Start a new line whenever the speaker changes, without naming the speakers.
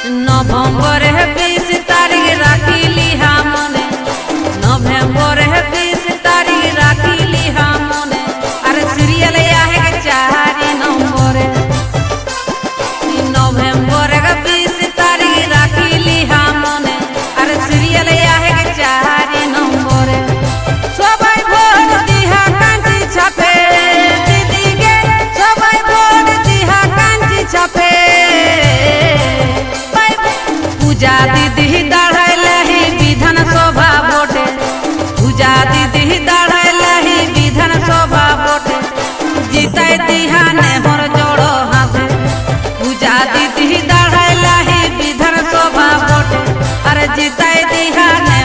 नवम्बर 20 तारीख राखिली हमने, नवम्बर 20 तारीख राखिली हमने। अरे सीरियल आहे के 4 नंबर, नवम्बर 20 तारीख राखिली हमने। अरे सीरियल आहे के 4 नंबर। सबाई भोट दिहा कांची छापे दीदी गे, सबाई भोट दिहा कांची छापे। पूजा दीदी दाढ़ाई विधानसभा भोटे, पूजा दीदी दाढ़ाई विधानसभा भोटे। जीता दिहाने हर जोड़ो हाथे, पूजा दीदी दाढ़ाई विधानसभा भोटे। अरे जीता दिहाने